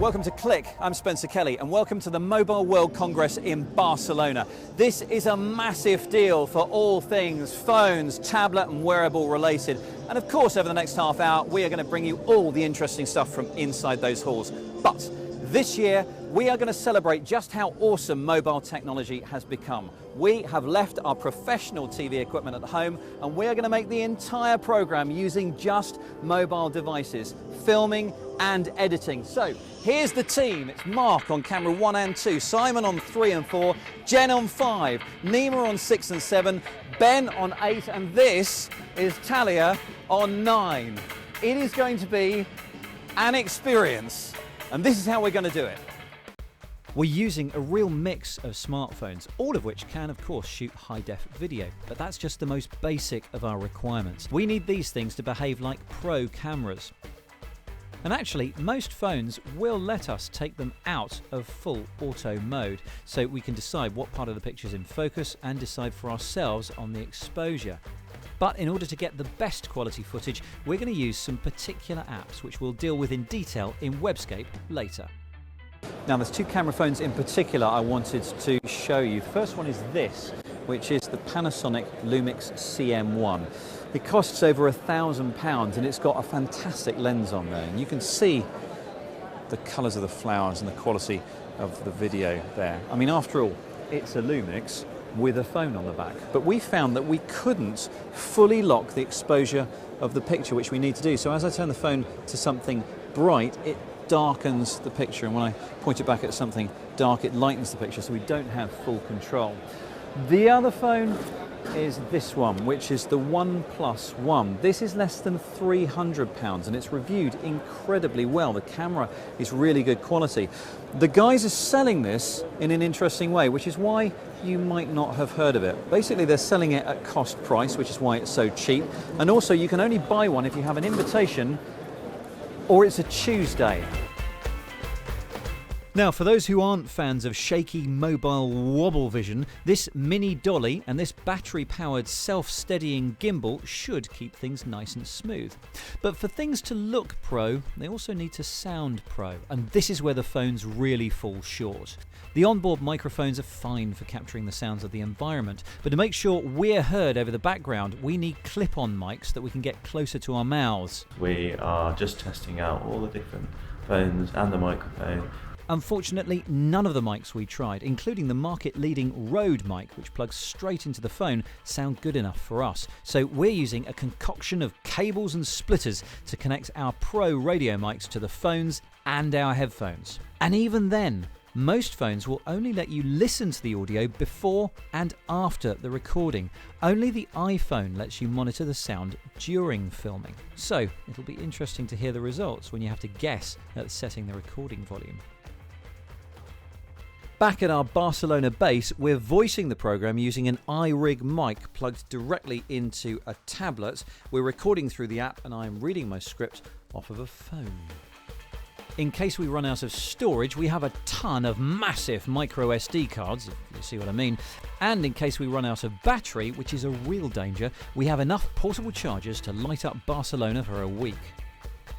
Welcome to Click, I'm Spencer Kelly, and welcome to the Mobile World Congress in Barcelona. This is a massive deal for all things phones, tablet and wearable related. And of course, over the next half hour, we are going to bring you all the interesting stuff from inside those halls. But this year, we are going to celebrate just how awesome mobile technology has become. We have left our professional TV equipment at home, and we are going to make the entire program using just mobile devices, filming and editing. So here's the team. It's Mark on camera 1 and 2, Simon on 3 and 4, Jen on 5, Nima on 6 and 7, Ben on 8, and this is Talia on 9. It is going to be an experience, and this is how we're going to do it. We're using a real mix of smartphones, all of which can, of course, shoot high-def video, but that's just the most basic of our requirements. We need these things to behave like pro cameras. And actually, most phones will let us take them out of full auto mode, so we can decide what part of the picture is in focus and decide for ourselves on the exposure. But in order to get the best quality footage, we're going to use some particular apps, which we'll deal with in detail in Webscape later. Now, there's two camera phones in particular I wanted to show you. The first one is this, which is the Panasonic Lumix CM1. It costs over £1,000 and it's got a fantastic lens on there. And you can see the colours of the flowers and the quality of the video there. I mean, after all, it's a Lumix with a phone on the back. But we found that we couldn't fully lock the exposure of the picture, which we need to do. So as I turn the phone to something bright, it darkens the picture, and when I point it back at something dark, it lightens the picture, so we don't have full control. The other phone is this one, which is the OnePlus One. This is less than £300 and it's reviewed incredibly well. The camera is really good quality. The guys are selling this in an interesting way, which is why you might not have heard of it. Basically, they're selling it at cost price, which is why it's so cheap, and also you can only buy one if you have an invitation or it's a Tuesday. Now, for those who aren't fans of shaky mobile wobble vision, this mini dolly and this battery-powered self-steadying gimbal should keep things nice and smooth. But for things to look pro, they also need to sound pro, and this is where the phones really fall short. The onboard microphones are fine for capturing the sounds of the environment, but to make sure we're heard over the background, we need clip-on mics that we can get closer to our mouths. We are just testing out all the different phones and the microphone. Unfortunately, none of the mics we tried, including the market-leading Rode mic, which plugs straight into the phone, sound good enough for us. So we're using a concoction of cables and splitters to connect our pro radio mics to the phones and our headphones. And even then, most phones will only let you listen to the audio before and after the recording. Only the iPhone lets you monitor the sound during filming. So it'll be interesting to hear the results when you have to guess at setting the recording volume. Back at our Barcelona base, we're voicing the program using an iRig mic plugged directly into a tablet. We're recording through the app and I'm reading my script off of a phone. In case we run out of storage, we have a ton of massive micro SD cards, if you see what I mean. And in case we run out of battery, which is a real danger, we have enough portable chargers to light up Barcelona for a week.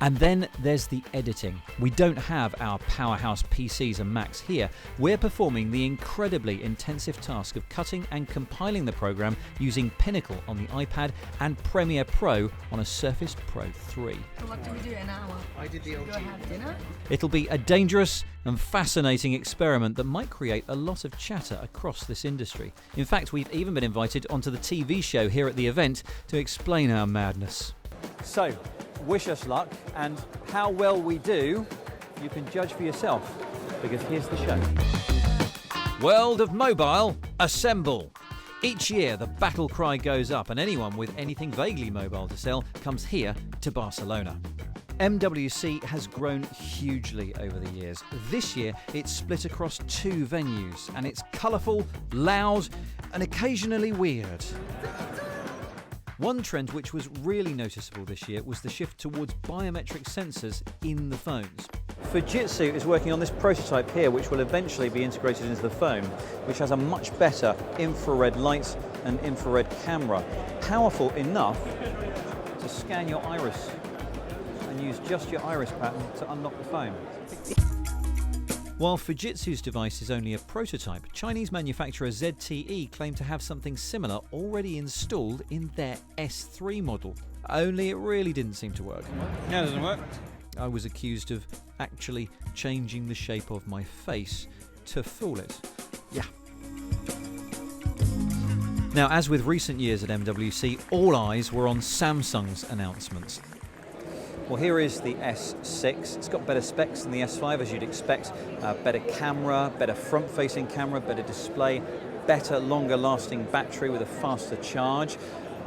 And then there's the editing. We don't have our powerhouse PCs and Macs here. We're performing the incredibly intensive task of cutting and compiling the program using Pinnacle on the iPad and Premiere Pro on a Surface Pro 3. So what do we do in an hour? I did the Go have dinner? It'll be a dangerous and fascinating experiment that might create a lot of chatter across this industry. In fact, we've even been invited onto the TV show here at the event to explain our madness. So, wish us luck, and how well we do, you can judge for yourself, because here's the show. World of Mobile, assemble! Each year the battle cry goes up and anyone with anything vaguely mobile to sell comes here to Barcelona. MWC has grown hugely over the years. This year it's split across 2 venues and it's colourful, loud and occasionally weird. One trend which was really noticeable this year was the shift towards biometric sensors in the phones. Fujitsu is working on this prototype here, which will eventually be integrated into the phone, which has a much better infrared light and infrared camera. Powerful enough to scan your iris and use just your iris pattern to unlock the phone. While Fujitsu's device is only a prototype, Chinese manufacturer ZTE claim to have something similar already installed in their S3 model. Only it really didn't seem to work. No, it doesn't work. I was accused of actually changing the shape of my face to fool it. Yeah. Now, as with recent years at MWC, all eyes were on Samsung's announcements. Well, here is the S6. It's got better specs than the S5, as you'd expect. Better camera, better front-facing camera, better display, better, longer-lasting battery with a faster charge.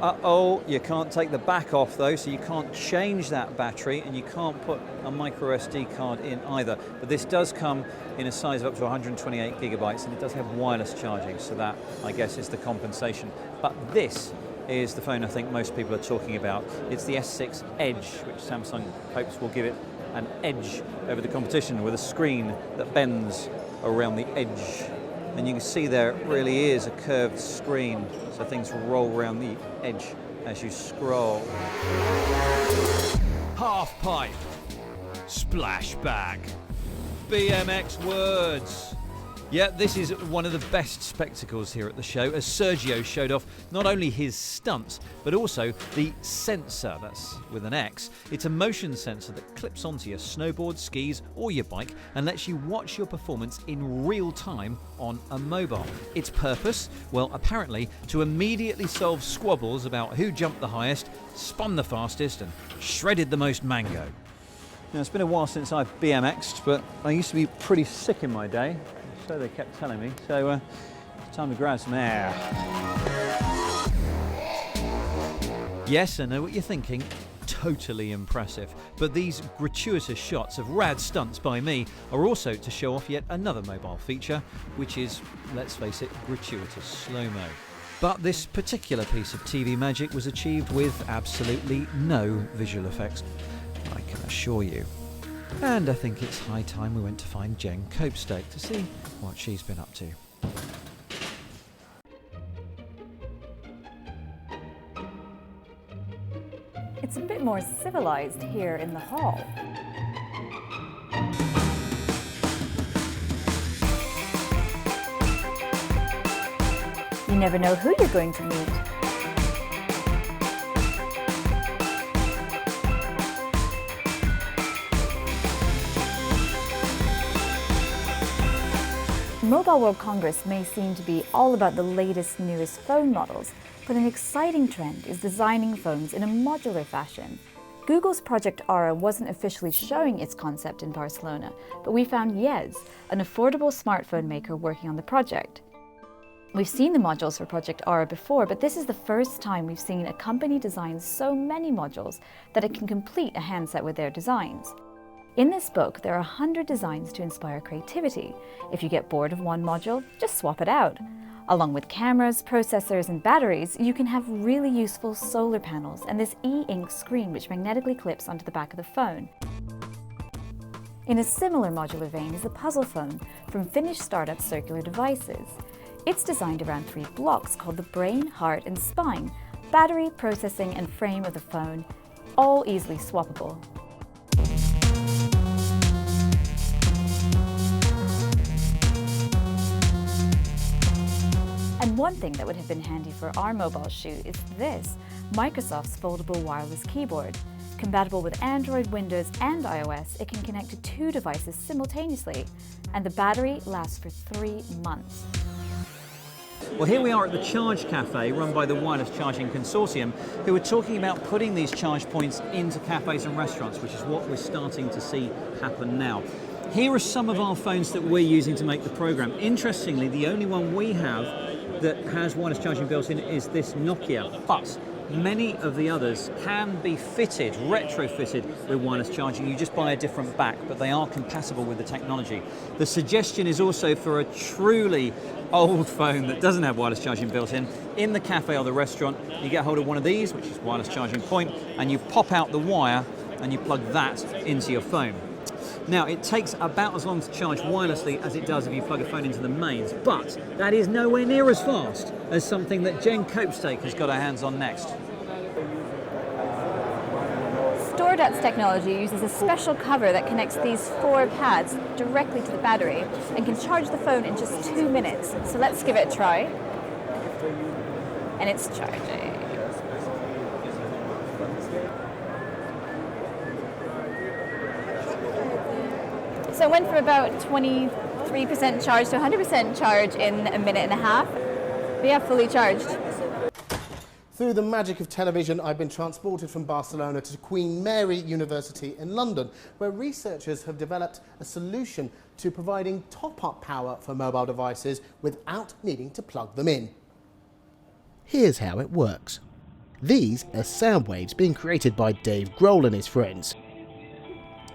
Uh-oh, you can't take the back off though, so you can't change that battery, and you can't put a micro SD card in either. But this does come in a size of up to 128 gigabytes, and it does have wireless charging, so that, I guess, is the compensation. But this is the phone I think most people are talking about. It's the S6 Edge, which Samsung hopes will give it an edge over the competition with a screen that bends around the edge. And you can see there it really is a curved screen, so things roll around the edge as you scroll. Half pipe, splash bag, BMX words. Yeah, this is one of the best spectacles here at the show, as Sergio showed off not only his stunts, but also the sensor, that's with an X. It's a motion sensor that clips onto your snowboard, skis, or your bike and lets you watch your performance in real time on a mobile. Its purpose? Well, apparently to immediately solve squabbles about who jumped the highest, spun the fastest, and shredded the most mango. Now, it's been a while since I've BMX'd, but I used to be pretty sick in my day. So they kept telling me, so it's time to grab some air. Yes, I know what you're thinking, totally impressive. But these gratuitous shots of rad stunts by me are also to show off yet another mobile feature, which is, let's face it, gratuitous slow-mo. But this particular piece of TV magic was achieved with absolutely no visual effects, I can assure you. And I think it's high time we went to find Jen Copestake to see what she's been up to. It's a bit more civilized here in the hall. You never know who you're going to meet. Mobile World Congress may seem to be all about the latest, newest phone models, but an exciting trend is designing phones in a modular fashion. Google's Project Aura wasn't officially showing its concept in Barcelona, but we found Yes, an affordable smartphone maker working on the project. We've seen the modules for Project Aura before, but this is the first time we've seen a company design so many modules that it can complete a handset with their designs. In this book, there are 100 designs to inspire creativity. If you get bored of one module, just swap it out. Along with cameras, processors, and batteries, you can have really useful solar panels and this e-ink screen which magnetically clips onto the back of the phone. In a similar modular vein is the Puzzle Phone from Finnish startup Circular Devices. It's designed around 3 blocks called the brain, heart, and spine, battery, processing, and frame of the phone, all easily swappable. And one thing that would have been handy for our mobile shoot is this, Microsoft's foldable wireless keyboard. Compatible with Android, Windows, and iOS, it can connect to 2 devices simultaneously, and the battery lasts for 3 months. Well, here we are at the Charge Cafe, run by the Wireless Charging Consortium, who are talking about putting these charge points into cafes and restaurants, which is what we're starting to see happen now. Here are some of our phones that we're using to make the program. Interestingly, the only one we have that has wireless charging built in is this Nokia, but many of the others can be fitted, retrofitted with wireless charging. You just buy a different back, but they are compatible with the technology. The suggestion is also for a truly old phone that doesn't have wireless charging built in the cafe or the restaurant, you get hold of one of these, which is wireless charging point, and you pop out the wire and you plug that into your phone. Now, it takes about as long to charge wirelessly as it does if you plug a phone into the mains, but that is nowhere near as fast as something that Jen Copestake has got her hands on next. Store 4DOT's technology uses a special cover that connects these 4 pads directly to the battery and can charge the phone in just 2 minutes. So let's give it a try. And it's charging. So it went from about 23% charge to 100% charge in a minute and a half. But yeah, fully charged. Through the magic of television, I've been transported from Barcelona to Queen Mary University in London, where researchers have developed a solution to providing top-up power for mobile devices without needing to plug them in. Here's how it works. These are sound waves being created by Dave Grohl and his friends.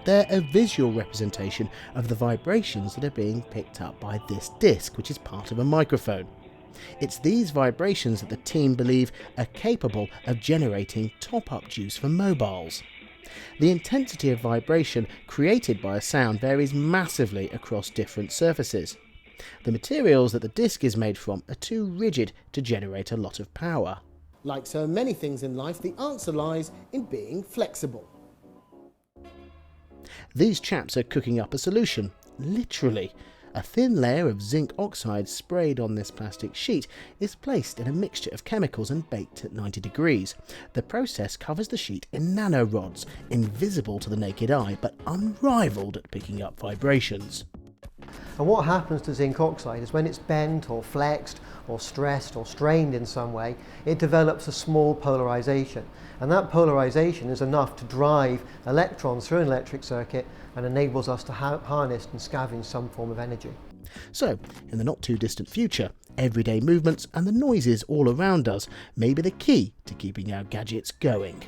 They're a visual representation of the vibrations that are being picked up by this disc, which is part of a microphone. It's these vibrations that the team believe are capable of generating top-up juice for mobiles. The intensity of vibration created by a sound varies massively across different surfaces. The materials that the disc is made from are too rigid to generate a lot of power. Like so many things in life, the answer lies in being flexible. These chaps are cooking up a solution, literally. A thin layer of zinc oxide sprayed on this plastic sheet is placed in a mixture of chemicals and baked at 90 degrees. The process covers the sheet in nanorods, invisible to the naked eye but unrivaled at picking up vibrations. And what happens to zinc oxide is when it's bent or flexed or stressed or strained in some way, it develops a small polarization. And that polarization is enough to drive electrons through an electric circuit and enables us to harness and scavenge some form of energy. So, in the not too distant future, everyday movements and the noises all around us may be the key to keeping our gadgets going.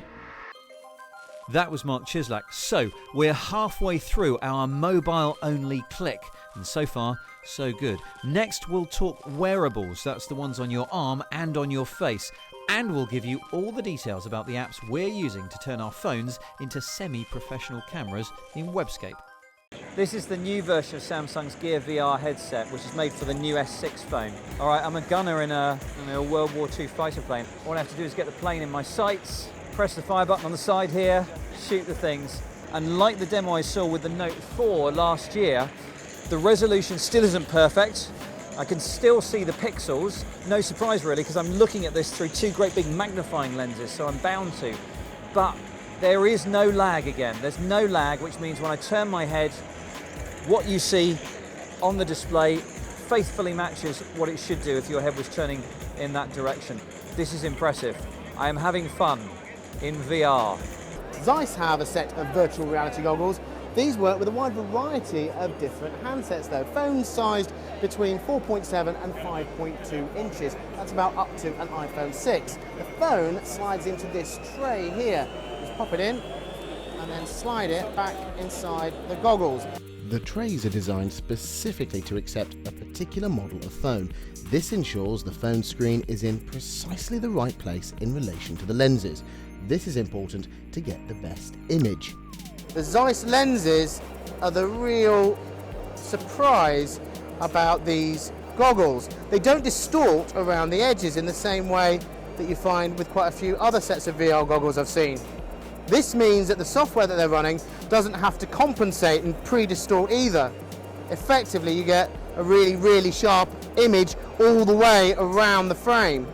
That was Mark Chislak. So, we're halfway through our mobile-only click, and so far, so good. Next, we'll talk wearables. That's the ones on your arm and on your face. And we'll give you all the details about the apps we're using to turn our phones into semi-professional cameras in Webscape. This is the new version of Samsung's Gear VR headset, which is made for the new S6 phone. All right, I'm a gunner in a World War II fighter plane. All I have to do is get the plane in my sights, press the fire button on the side here, shoot the things. And like the demo I saw with the Note 4 last year, the resolution still isn't perfect. I can still see the pixels. No surprise really, because I'm looking at this through 2 great big magnifying lenses, so I'm bound to. But there is no lag again. There's no lag, which means when I turn my head, what you see on the display faithfully matches what it should do if your head was turning in that direction. This is impressive. I am having fun in VR. Zeiss have a set of virtual reality goggles. These work with a wide variety of different handsets though. Phones sized between 4.7 and 5.2 inches. That's about up to an iPhone 6. The phone slides into this tray here. Just pop it in and then slide it back inside the goggles. The trays are designed specifically to accept a particular model of phone. This ensures the phone screen is in precisely the right place in relation to the lenses. This is important to get the best image. The Zeiss lenses are the real surprise about these goggles. They don't distort around the edges in the same way that you find with quite a few other sets of VR goggles I've seen. This means that the software that they're running doesn't have to compensate and pre-distort either. Effectively, you get a really, really sharp image all the way around the frame.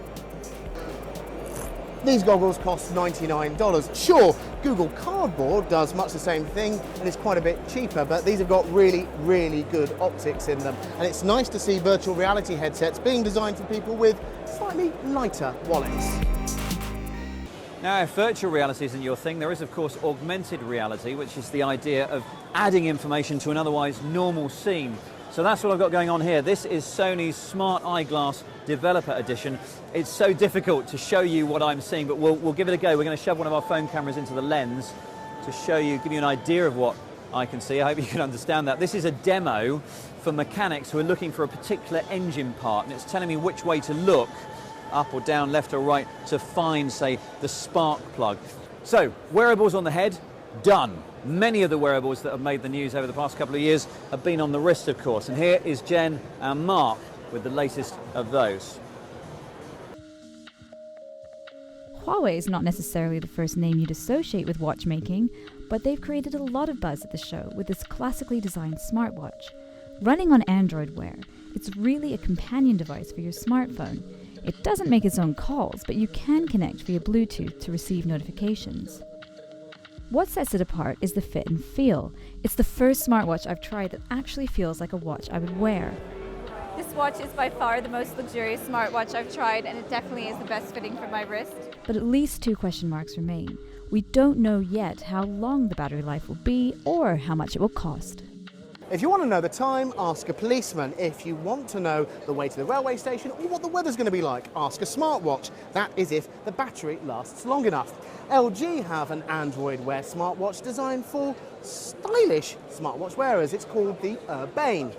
These goggles cost $99. Sure, Google Cardboard does much the same thing and is quite a bit cheaper, but these have got really, really good optics in them. And it's nice to see virtual reality headsets being designed for people with slightly lighter wallets. Now, if virtual reality isn't your thing, there is of course augmented reality, which is the idea of adding information to an otherwise normal scene. So that's what I've got going on here. This is Sony's Smart Eyeglass Developer Edition. It's so difficult to show you what I'm seeing, but we'll give it a go. We're going to shove one of our phone cameras into the lens to show you, give you an idea of what I can see. I hope you can understand that. This is a demo for mechanics who are looking for a particular engine part, and it's telling me which way to look, up or down, left or right, to find, say, the spark plug. So, wearables on the head, done. Many of the wearables that have made the news over the past couple of years have been on the wrist, of course. And here is Jen and Mark with the latest of those. Huawei is not necessarily the first name you'd associate with watchmaking, but they've created a lot of buzz at the show with this classically designed smartwatch. Running on Android Wear, it's really a companion device for your smartphone. It doesn't make its own calls, but you can connect via Bluetooth to receive notifications. What sets it apart is the fit and feel. It's the first smartwatch I've tried that actually feels like a watch I would wear. This watch is by far the most luxurious smartwatch I've tried, and it definitely is the best fitting for my wrist. But at least 2 question marks remain. We don't know yet how long the battery life will be or how much it will cost. If you want to know the time, ask a policeman. If you want to know the way to the railway station or what the weather's going to be like, ask a smartwatch. That is if the battery lasts long enough. LG have an Android Wear smartwatch designed for stylish smartwatch wearers. It's called the Urbane.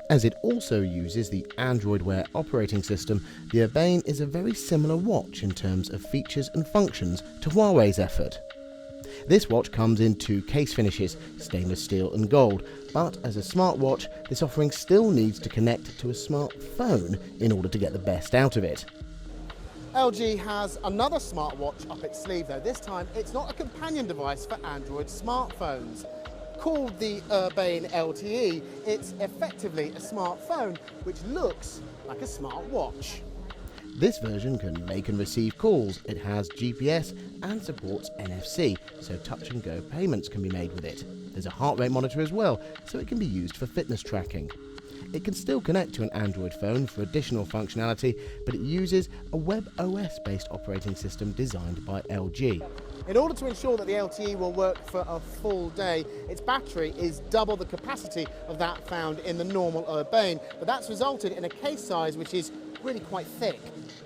As it also uses the Android Wear operating system, the Urbane is a very similar watch in terms of features and functions to Huawei's effort. This watch comes in 2 case finishes, stainless steel and gold, but as a smartwatch, this offering still needs to connect to a smartphone in order to get the best out of it. LG has another smartwatch up its sleeve though. This time it's not a companion device for Android smartphones. Called the Urbane LTE, it's effectively a smartphone which looks like a smartwatch. This version can make and receive calls, it has GPS and supports NFC, so touch and go payments can be made with it. There's a heart rate monitor as well, so it can be used for fitness tracking. It can still connect to an Android phone for additional functionality, but it uses a WebOS based operating system designed by LG. In order to ensure that the LTE will work for a full day, its battery is double the capacity of that found in the normal Urbane, but that's resulted in a case size which is really quite thick.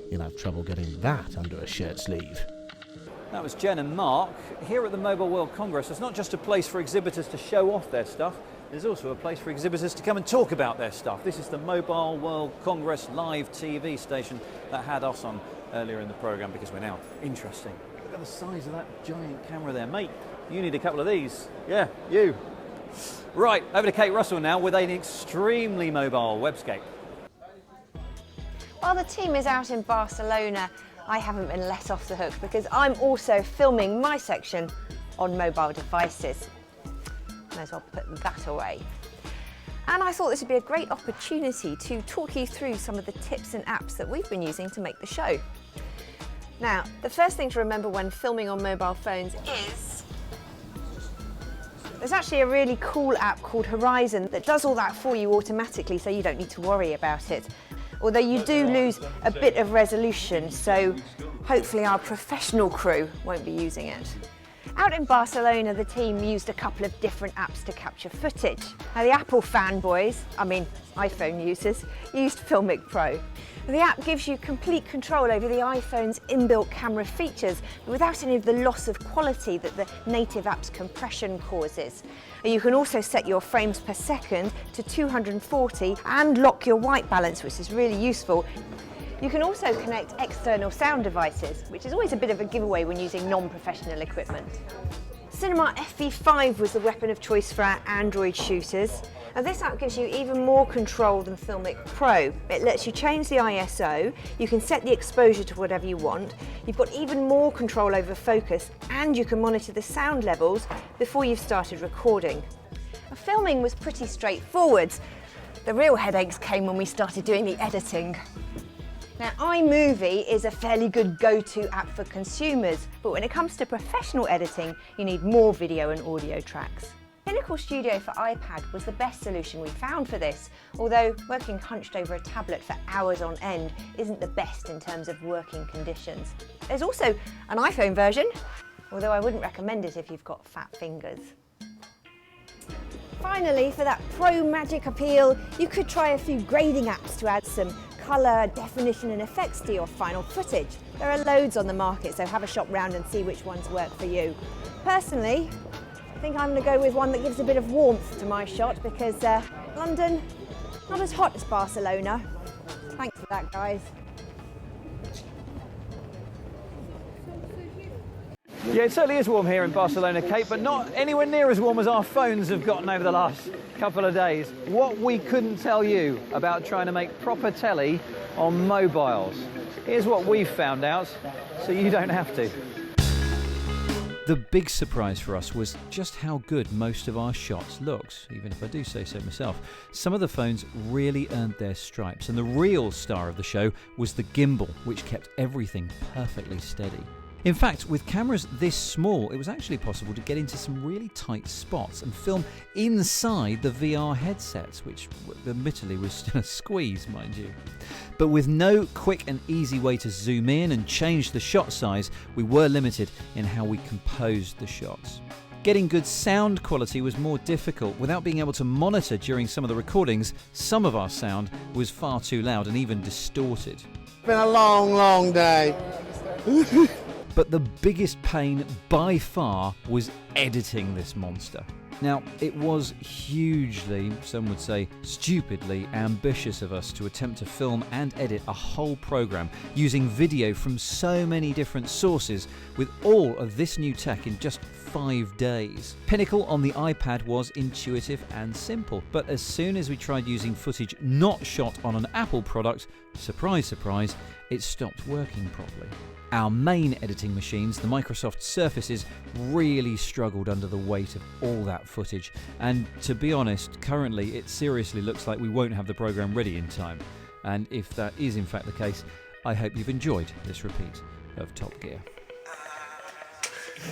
You'll have trouble getting that under a shirt sleeve. That was Jen and Mark. Here at the Mobile World Congress, it's not just a place for exhibitors to show off their stuff, there's also a place for exhibitors to come and talk about their stuff. This is the Mobile World Congress live TV station that had us on earlier in the programme because we're now interesting. Look at the size of that giant camera there. Mate, you need a couple of these. Yeah, you. Right, over to Kate Russell now with an extremely mobile webscape. While the team is out in Barcelona, I haven't been let off the hook because I'm also filming my section on mobile devices. May as well put that away. And I thought this would be a great opportunity to talk you through some of the tips and apps that we've been using to make the show. Now, the first thing to remember when filming on mobile phones is there's actually a really cool app called Horizon that does all that for you automatically, so you don't need to worry about it. Although you do lose a bit of resolution, so hopefully our professional crew won't be using it. Out in Barcelona, the team used a couple of different apps to capture footage. Now, the Apple fanboys, I mean iPhone users, used Filmic Pro. The app gives you complete control over the iPhone's inbuilt camera features without any of the loss of quality that the native app's compression causes. You can also set your frames per second to 240 and lock your white balance, which is really useful. You can also connect external sound devices, which is always a bit of a giveaway when using non-professional equipment. Cinema FV5 was the weapon of choice for our Android shooters. Now, this app gives you even more control than Filmic Pro. It lets you change the ISO, you can set the exposure to whatever you want, you've got even more control over focus, and you can monitor the sound levels before you've started recording. Now, filming was pretty straightforward. The real headaches came when we started doing the editing. Now, iMovie is a fairly good go-to app for consumers, but when it comes to professional editing, you need more video and audio tracks. Pinnacle Studio for iPad was the best solution we found for this, although working hunched over a tablet for hours on end isn't the best in terms of working conditions. There's also an iPhone version, although I wouldn't recommend it if you've got fat fingers. Finally, for that pro magic appeal, you could try a few grading apps to add some colour, definition and effects to your final footage. There are loads on the market, so have a shop round and see which ones work for you. Personally, I think I'm going to go with one that gives a bit of warmth to my shot because London, not as hot as Barcelona. Thanks for that, guys. Yeah, it certainly is warm here in Barcelona, Kate, but not anywhere near as warm as our phones have gotten over the last couple of days. What we couldn't tell you about trying to make proper telly on mobiles. Here's what we've found out, so you don't have to. The big surprise for us was just how good most of our shots looked, even if I do say so myself. Some of the phones really earned their stripes, and the real star of the show was the gimbal, which kept everything perfectly steady. In fact, with cameras this small, it was actually possible to get into some really tight spots and film inside the VR headsets, which admittedly was still a squeeze, mind you. But with no quick and easy way to zoom in and change the shot size, we were limited in how we composed the shots. Getting good sound quality was more difficult. Without being able to monitor during some of the recordings, some of our sound was far too loud and even distorted. It's been a long, long day. But the biggest pain by far was editing this monster. Now, it was hugely, some would say stupidly, ambitious of us to attempt to film and edit a whole program using video from so many different sources with all of this new tech in just 5 days. Pinnacle on the iPad was intuitive and simple, but as soon as we tried using footage not shot on an Apple product, surprise, surprise, it stopped working properly. Our main editing machines, the Microsoft Surfaces, really struggled under the weight of all that footage, and to be honest, currently it seriously looks like we won't have the program ready in time. And if that is in fact the case, I hope you've enjoyed this repeat of Top Gear.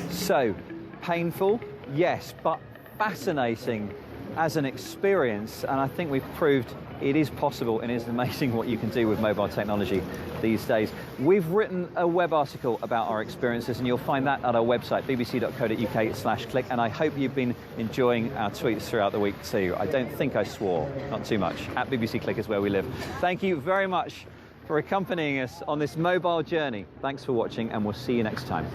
So, painful, yes, but fascinating as an experience, and I think we've proved it is possible and it is amazing what you can do with mobile technology these days. We've written a web article about our experiences and you'll find that at our website, bbc.co.uk/click, and I hope you've been enjoying our tweets throughout the week too. I don't think I swore, not too much. At BBC Click is where we live. Thank you very much for accompanying us on this mobile journey. Thanks for watching and we'll see you next time.